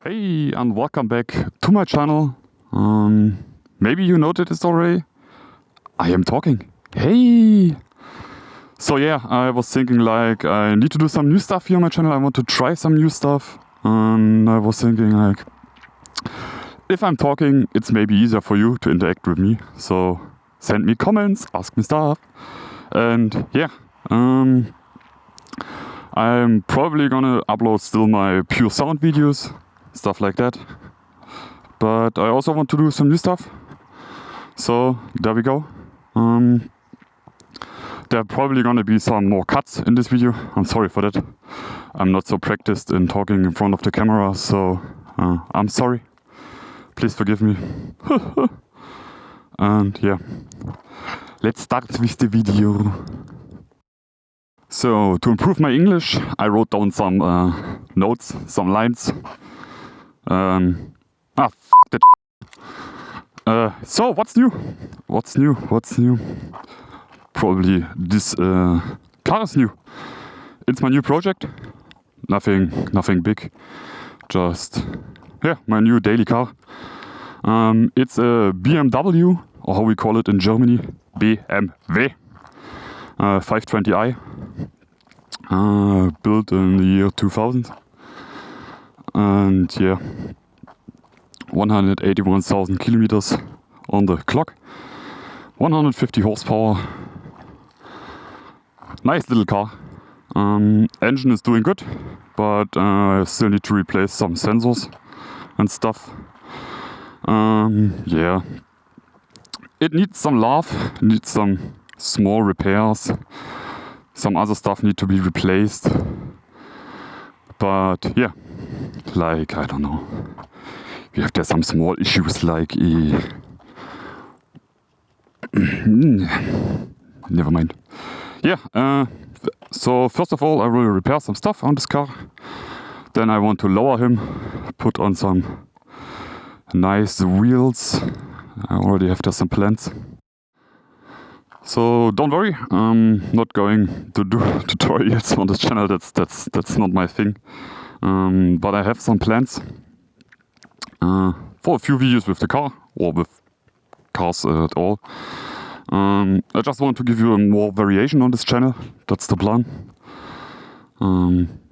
Hey, and welcome back to my channel. Maybe you noted this already. I am talking. Hey! So yeah, I was thinking like I need to do some new stuff here on my channel. I want to try some new stuff. And I was thinking like, if I'm talking, it's maybe easier for you to interact with me. So send me comments, ask me stuff. And yeah, I'm probably gonna upload still my pure sound videos, stuff like that. But I also want to do some new stuff. So there we go. There are probably gonna be some more cuts in this video. I'm sorry for that. I'm not so practiced in talking in front of the camera, so I'm sorry. Please forgive me. And yeah, let's start with the video. So to improve my English, I wrote down some notes, some lines. That. So what's new? What's new? What's new? Probably this car is new. It's my new project. Nothing big. Just yeah, my new daily car. It's a BMW, or how we call it in Germany, BMW 520i. Built in the year 2000. And yeah, 181,000 kilometers on the clock. 150 horsepower. Nice little car. Engine is doing good, but I still need to replace some sensors and stuff. Yeah, it needs some love, needs some small repairs. Some other stuff need to be replaced. But yeah, like I don't know. We have there some small issues like never mind. Yeah, so first of all I will repair some stuff on this car. Then I want to lower him, put on some nice wheels. I already have there some plans. So don't worry, I'm not going to do tutorials on this channel. That's not my thing. But I have some plans for a few videos with the car, or with cars at all. I just want to give you more variation on this channel. That's the plan.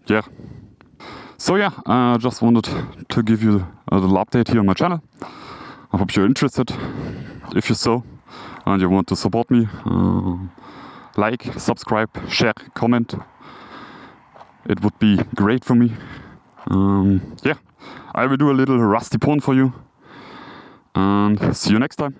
Yeah. So yeah, I just wanted to give you a little update here on my channel. I hope you're interested. If you're so, and you want to support me, like, subscribe, share, comment. It would be great for me. Yeah, I will do a little rusty porn for you. And see you next time.